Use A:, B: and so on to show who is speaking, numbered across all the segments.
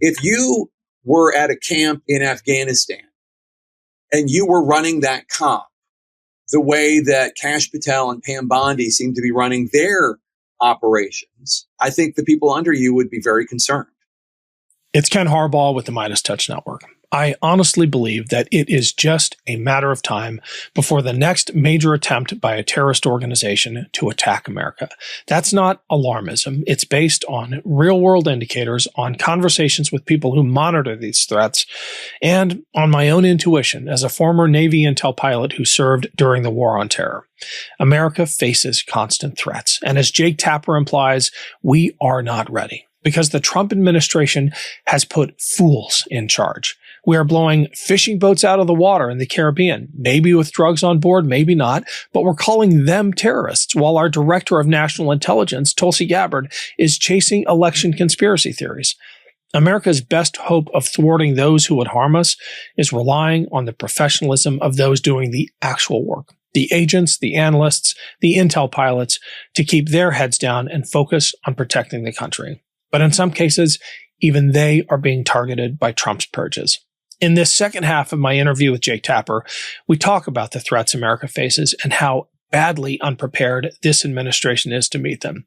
A: If you were at a camp in Afghanistan and you were running that comp the way that Kash Patel and Pam Bondi seem to be running their operations, I think the people under you would be very concerned.
B: It's Ken Harbaugh with the MeidasTouch Network. I honestly believe that it is just a matter of time before the next major attempt by a terrorist organization to attack America. That's not alarmism. It's based on real-world indicators, on conversations with people who monitor these threats, and on my own intuition as a former Navy intel pilot who served during the War on Terror. America faces constant threats, and as Jake Tapper implies, we are not ready, because the Trump administration has put fools in charge. We are blowing fishing boats out of the water in the Caribbean, maybe with drugs on board, maybe not, but we're calling them terrorists, while our Director of National Intelligence, Tulsi Gabbard, is chasing election conspiracy theories. America's best hope of thwarting those who would harm us is relying on the professionalism of those doing the actual work, the agents, the analysts, the intel pilots, to keep their heads down and focus on protecting the country. But in some cases, even they are being targeted by Trump's purges. In this second half of my interview with Jake Tapper, we talk about the threats America faces and how badly unprepared this administration is to meet them.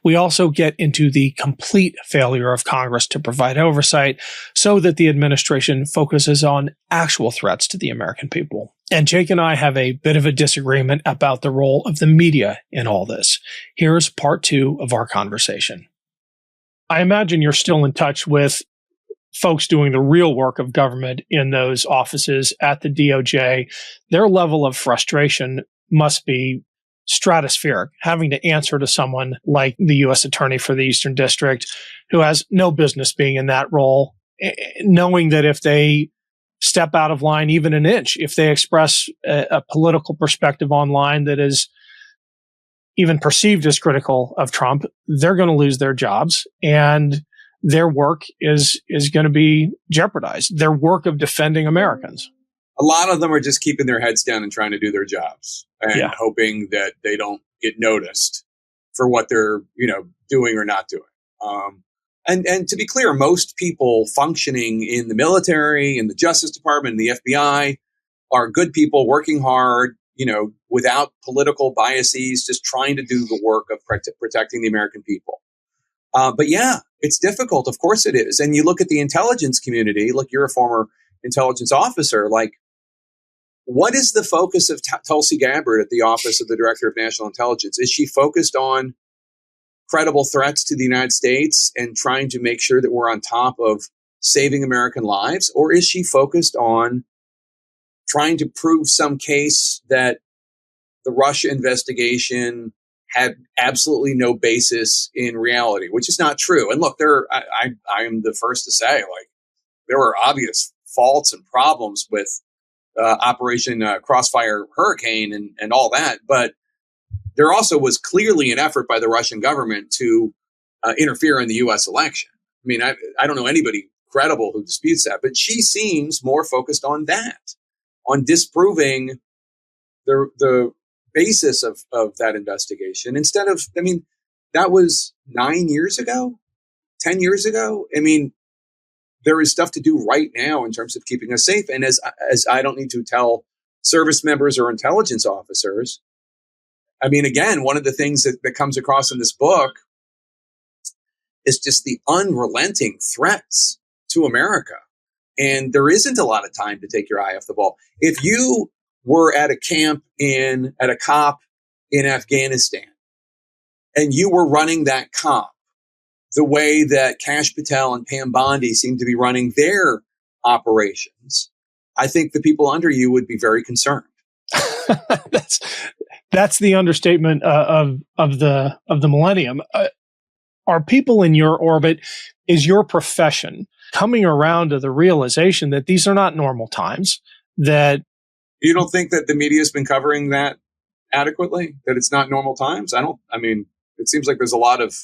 B: We also get into the complete failure of Congress to provide oversight so that the administration focuses on actual threats to the American people. And Jake and I have a bit of a disagreement about the role of the media in all this. Here's part 2 of our conversation. I imagine you're still in touch with folks doing the real work of government in those offices at the DOJ. Their level of frustration must be stratospheric, having to answer to someone like the U.S. Attorney for the Eastern District, who has no business being in that role, knowing that if they step out of line even an inch, if they express a political perspective online that is even perceived as critical of Trump, they're going to lose their jobs, and their work is going to be jeopardized. Their work of defending Americans.
A: A lot of them are just keeping their heads down and trying to do their jobs and hoping that they don't get noticed for what they're, doing or not doing. And to be clear, most people functioning in the military, in the Justice Department, in the FBI are good people working hard, without political biases, just trying to do the work of protecting the American people. But yeah, it's difficult. Of course it is. And you look at the intelligence community, look, you're a former intelligence officer. Like, what is the focus of Tulsi Gabbard at the Office of the Director of National Intelligence? Is she focused on credible threats to the United States and trying to make sure that we're on top of saving American lives? Or is she focused on trying to prove some case that the Russia investigation had absolutely no basis in reality, which is not true? And look, I am the first to say, like, there were obvious faults and problems with Operation Crossfire Hurricane and all that. But there also was clearly an effort by the Russian government to interfere in the U.S. election. I mean, I don't know anybody credible who disputes that, but she seems more focused on that, on disproving the basis of that investigation instead of, that was 9 years ago, 10 years ago. There is stuff to do right now in terms of keeping us safe. And as I don't need to tell service members or intelligence officers, again, one of the things that comes across in this book is just the unrelenting threats to America. And there isn't a lot of time to take your eye off the ball. If you were at a camp at a COP in Afghanistan and you were running that COP the way that Kash Patel and Pam Bondi seem to be running their operations, I think the people under you would be very concerned.
B: That's the understatement of the millennium. Are people in your orbit, is your profession coming around to the realization that these are not normal times? That
A: you don't think that the media has been covering that adequately? That it's not normal times? It seems like there's a lot of.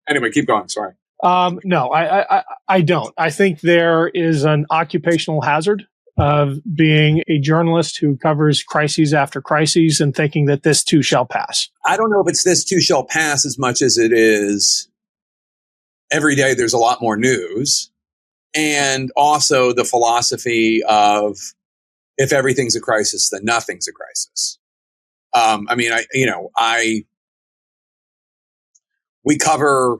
A: Anyway, keep going. Sorry.
B: No, I don't. I think there is an occupational hazard of being a journalist who covers crises after crises and thinking that this too shall pass.
A: I don't know if it's this too shall pass as much as it is every day there's a lot more news, and also the philosophy of if everything's a crisis, then nothing's a crisis. We cover,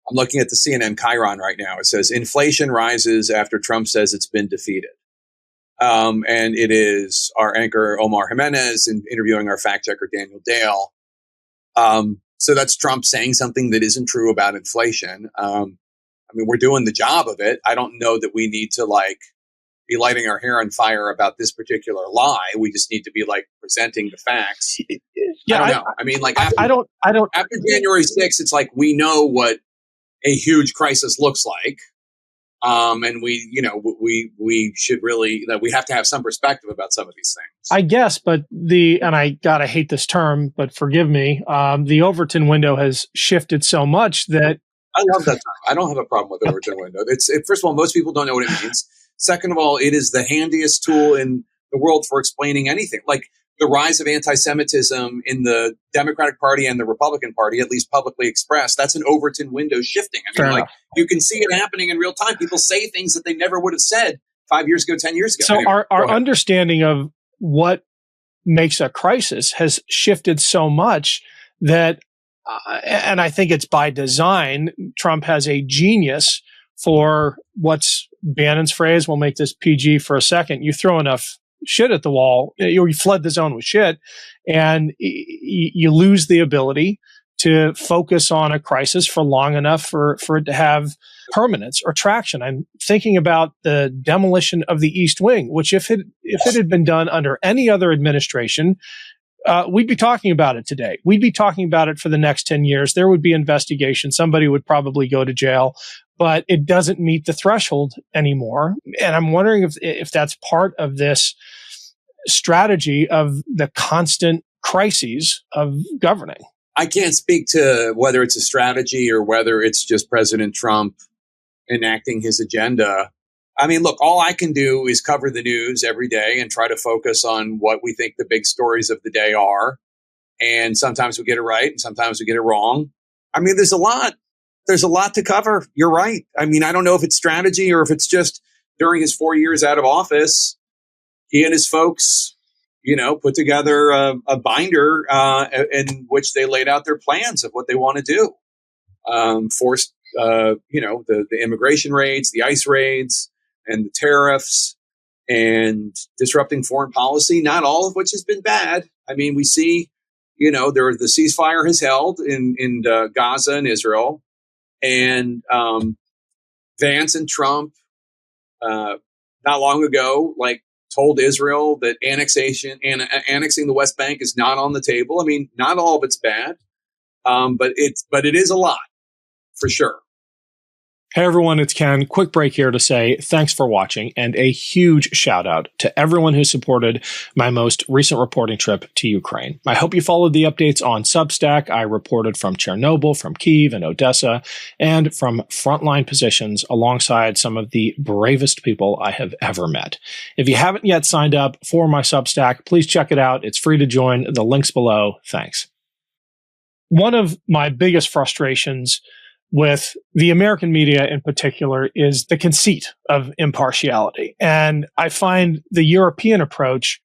A: I'm looking at the CNN Chiron right now. It says inflation rises after Trump says it's been defeated. And it is our anchor, Omar Jimenez, interviewing our fact checker, Daniel Dale. So that's Trump saying something that isn't true about inflation. We're doing the job of it. I don't know that we need to be lighting our hair on fire about this particular lie. We just need to be presenting the facts.
B: Yeah,
A: I don't know. After January 6th, it's we know what a huge crisis looks like. And we should really, that we have to have some perspective about some of these things.
B: I guess, but and I gotta hate this term, but forgive me, the Overton window has shifted so much that
A: I love that term. I don't have a problem with Overton window. First of all, most people don't know what it means. Second of all, it is the handiest tool in the world for explaining anything. The rise of anti-Semitism in the Democratic Party and the Republican Party, at least publicly expressed, that's an Overton window shifting. You can see it happening in real time. People say things that they never would have said 5 years ago, 10 years ago.
B: So anyway, our understanding of what makes a crisis has shifted so much that, and I think it's by design, Trump has a genius for what's Bannon's phrase. We'll make this PG for a second. You throw enough shit at the wall, you flood the zone with shit, and you lose the ability to focus on a crisis for long enough for it to have permanence or traction. I'm thinking about the demolition of the East Wing, which if it had been done under any other administration, we'd be talking about it today. We'd be talking about it for the next 10 years. There would be investigation. Somebody would probably go to jail, but it doesn't meet the threshold anymore. And I'm wondering if that's part of this strategy of the constant crises of governing.
A: I can't speak to whether it's a strategy or whether it's just President Trump enacting his agenda. Look, all I can do is cover the news every day and try to focus on what we think the big stories of the day are. And sometimes we get it right and sometimes we get it wrong. There's a lot to cover. You're right. I don't know if it's strategy or if it's just during his 4 years out of office, he and his folks, put together a binder in which they laid out their plans of what they want to do. Forced, the immigration raids, the ICE raids, and the tariffs, and disrupting foreign policy, not all of which has been bad. We see, the ceasefire has held in Gaza and Israel, and Vance and Trump, not long ago, told Israel that annexing the West Bank is not on the table. Not all of it's bad, but it is a lot, for sure.
B: Hey everyone, it's Ken. Quick break here to say thanks for watching and a huge shout out to everyone who supported my most recent reporting trip to Ukraine. I hope you followed the updates on Substack. I reported from Chernobyl, from Kyiv and Odessa, and from frontline positions alongside some of the bravest people I have ever met. If you haven't yet signed up for my Substack, please check it out. It's free to join. The link's below. Thanks. One of my biggest frustrations with the American media in particular is the conceit of impartiality. And I find the European approach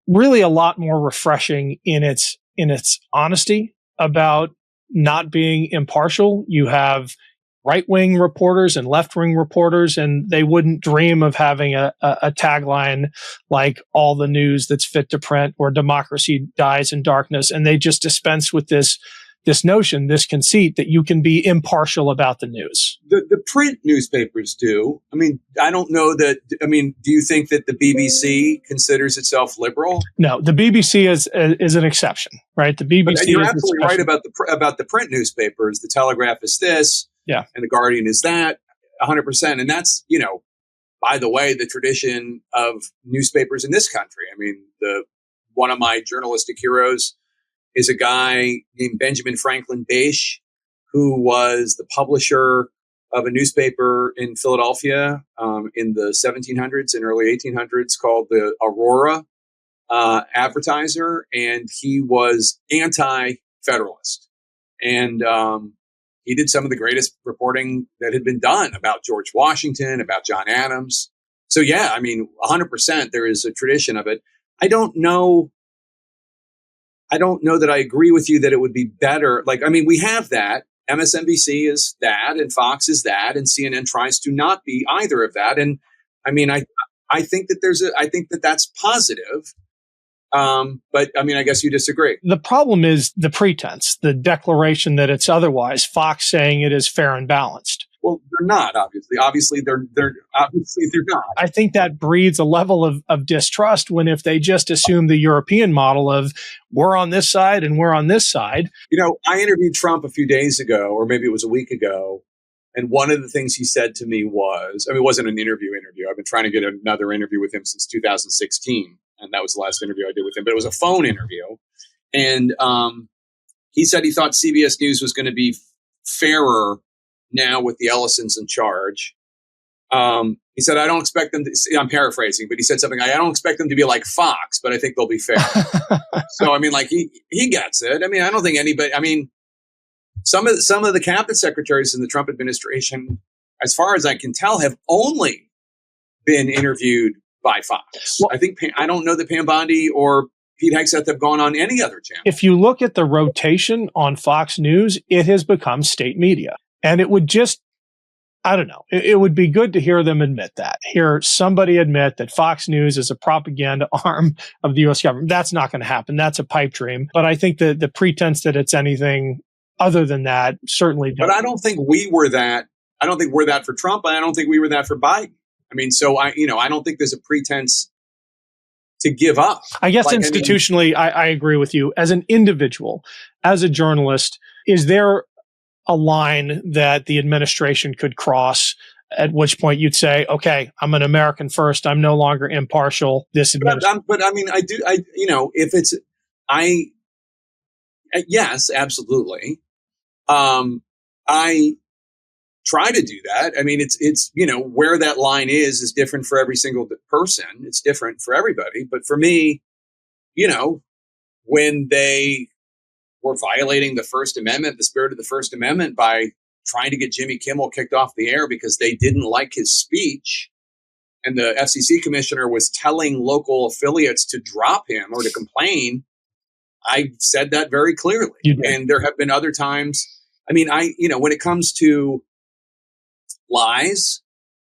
B: really a lot more refreshing in its honesty about not being impartial. You have right-wing reporters and left-wing reporters, and they wouldn't dream of having a tagline like all the news that's fit to print or democracy dies in darkness. And they just dispense with this notion, this conceit that you can be impartial about the news.
A: The print newspapers do. I don't know that. Do you think that the BBC considers itself liberal?
B: No, the BBC is an exception, right? The BBC.
A: But you're absolutely right about the print newspapers. The Telegraph is this,
B: yeah,
A: and the Guardian is that, 100%. And that's, by the way, the tradition of newspapers in this country. One of my journalistic heroes is a guy named Benjamin Franklin Bache, who was the publisher of a newspaper in Philadelphia in the 1700s and early 1800s called the Aurora Advertiser, and he was anti-federalist. And he did some of the greatest reporting that had been done about George Washington, about John Adams. So yeah, I mean, 100% there is a tradition of it. I don't know that I agree with you that it would be better. Like, I mean, we have that. MSNBC is that, and Fox is that, and CNN tries to not be either of that. And I mean, I think that I think that that's positive. But I mean, I guess you disagree.
B: The problem is the pretense, the declaration that it's otherwise. Fox saying it is fair and balanced.
A: Well, they're not, obviously. Obviously, they're not.
B: I think that breeds a level of distrust when if they just assume the European model of we're on this side and we're on this side.
A: You know, I interviewed Trump a few days ago, or maybe it was a week ago. And one of the things he said to me was, I mean, it wasn't an interview. I've been trying to get another interview with him since 2016. And that was the last interview I did with him. But it was a phone interview. And he said he thought CBS News was going to be fairer now with the Ellisons in charge. He said, I don't expect them to, I'm paraphrasing, but he said something, I don't expect them to be like Fox, but I think they'll be fair. So, I mean, like he gets it. I mean, I don't think anybody, I mean, some of the cabinet secretaries in the Trump administration, as far as I can tell, have only been interviewed by Fox. Well, I don't know that Pam Bondi or Pete Hegseth have gone on any other channel.
B: If you look at the rotation on Fox News, it has become state media. And it would just, I don't know, it would be good to hear them admit that. Hear somebody admit that Fox News is a propaganda arm of the U.S. government. That's not going to happen. That's a pipe dream. But I think that the pretense that it's anything other than that certainly doesn't.
A: But I don't think we were that. I don't think we're that for Trump. And I don't think we were that for Biden. I mean, so I don't think there's a pretense to give up.
B: I guess institutionally, I agree with you. As an individual, as a journalist, is there a line that the administration could cross at which point you'd say, okay, I'm an American first. I'm no longer impartial. This administration.
A: But I mean, yes, absolutely. I try to do that. I mean, it's where that line is different for every single person. It's different for everybody. But for me, when they were violating the First Amendment, the spirit of the First Amendment, by trying to get Jimmy Kimmel kicked off the air because they didn't like his speech, and the FCC commissioner was telling local affiliates to drop him or to complain, I said that very clearly. And there have been other times. I mean, when it comes to lies,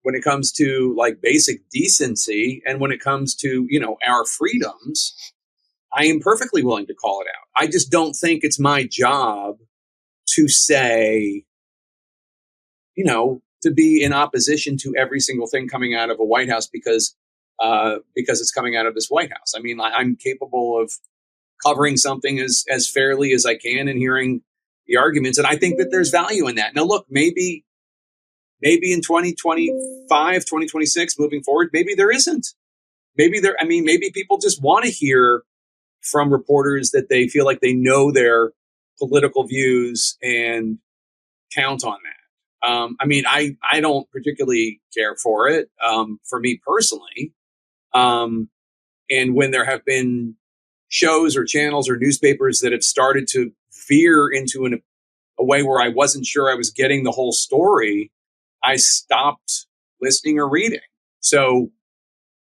A: when it comes to like basic decency, and when it comes to, our freedoms, I am perfectly willing to call it out. I just don't think it's my job to say, to be in opposition to every single thing coming out of a White House because it's coming out of this White House. I mean, I'm capable of covering something as fairly as I can and hearing the arguments. And I think that there's value in that. Now, look, maybe in 2025, 2026, moving forward, maybe there isn't. Maybe people just want to hear from reporters that they feel like they know their political views and count on that. I don't particularly care for it, for me personally. And when there have been shows or channels or newspapers that have started to veer into a way where I wasn't sure I was getting the whole story, I stopped listening or reading. So,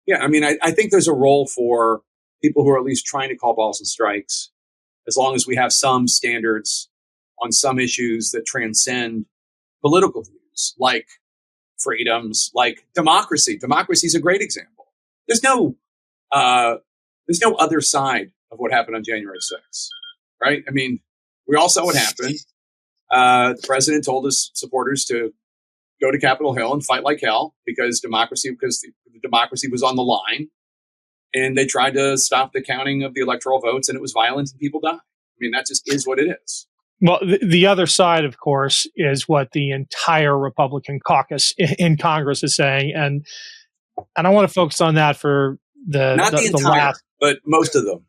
A: yeah, I think there's a role for people who are at least trying to call balls and strikes, as long as we have some standards on some issues that transcend political views, like freedoms, like democracy. Democracy is a great example. There's no other side of what happened on January 6th, right? I mean, we all saw what happened. The president told his supporters to go to Capitol Hill and fight like hell because the democracy was on the line. And they tried to stop the counting of the electoral votes, and it was violent and people died. I mean, that just is what it is.
B: Well, the other side, of course, is what the entire Republican caucus in Congress is saying. And I want to focus on that for the last,
A: but most of them.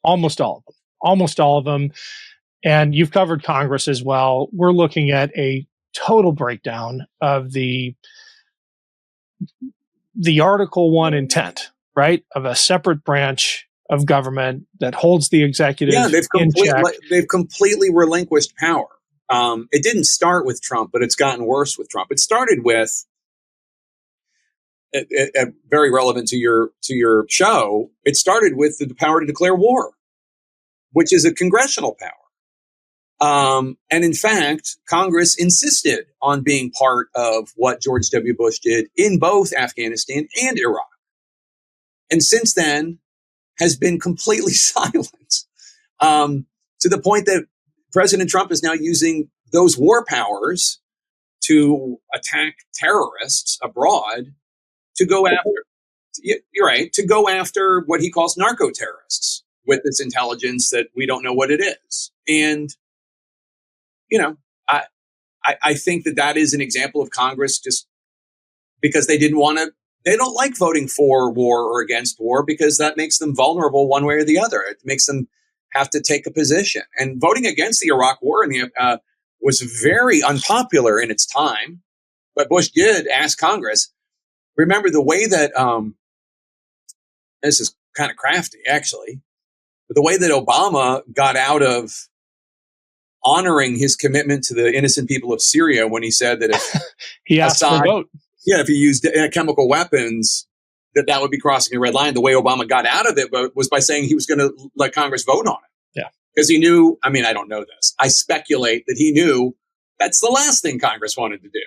B: Almost all of them. And you've covered Congress as well. We're looking at a total breakdown of the Article 1 intent, right, of a separate branch of government that holds the executive in check.
A: They've completely relinquished power. It didn't start with Trump, but it's gotten worse with Trump. It started with, very relevant to your show, it started with the power to declare war, which is a congressional power. And in fact, Congress insisted on being part of what George W. Bush did in both Afghanistan and Iraq. And since then has been completely silent, to the point that President Trump is now using those war powers to attack terrorists abroad, to go after, you're right, to go after what he calls narco terrorists with this intelligence that we don't know what it is. And, I think that is an example of Congress just because they don't like voting for war or against war because that makes them vulnerable one way or the other. It makes them have to take a position. And voting against the Iraq war was very unpopular in its time. But Bush did ask Congress. Remember the way that, this is kind of crafty, actually, but the way that Obama got out of honoring his commitment to the innocent people of Syria when he said that if
B: he asked for a vote.
A: Yeah, if he used chemical weapons, that would be crossing a red line. The way Obama got out of it was by saying he was going to let Congress vote on it.
B: Yeah.
A: Because he knew, I don't know this. I speculate that he knew that's the last thing Congress wanted to do.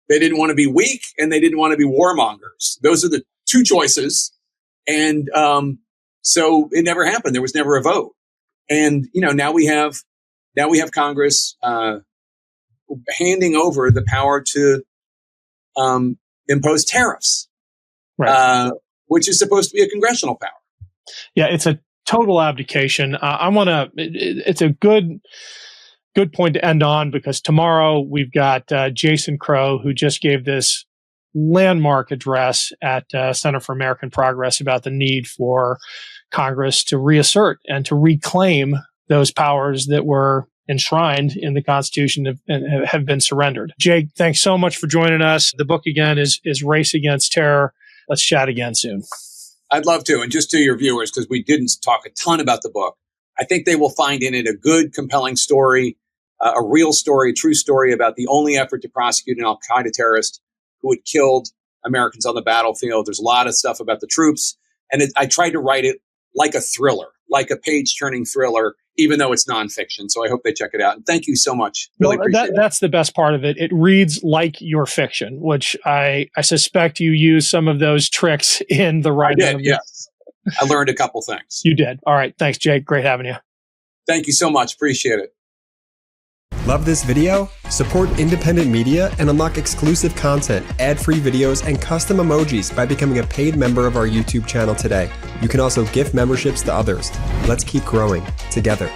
A: They didn't want to be weak and they didn't want to be warmongers. Those are the two choices. And so it never happened. There was never a vote. And, now we have Congress handing over the power to impose tariffs,
B: right.
A: Which is supposed to be a congressional power.
B: Yeah, it's a total abdication. It's a good point to end on because tomorrow we've got Jason Crow, who just gave this landmark address at Center for American Progress about the need for Congress to reassert and to reclaim those powers that were enshrined in the Constitution and have been surrendered. Jake, thanks so much for joining us. The book again is Race Against Terror. Let's chat again soon.
A: I'd love to. And just to your viewers, because we didn't talk a ton about the book, I think they will find in it a good, compelling story, a real story, a true story about the only effort to prosecute an al-Qaeda terrorist who had killed Americans on the battlefield. There's a lot of stuff about the troops. And I tried to write it like a thriller, like a page-turning thriller, even though it's nonfiction. So I hope they check it out. And thank you so much. Really appreciate it.
B: That's the best part of it. It reads like your fiction, which I suspect you use some of those tricks in the writing.
A: I did, yes. I learned a couple things.
B: You did. All right. Thanks, Jake. Great having you.
A: Thank you so much. Appreciate it.
C: Love this video? Support independent media and unlock exclusive content, ad-free videos, and custom emojis by becoming a paid member of our YouTube channel today. You can also gift memberships to others. Let's keep growing together.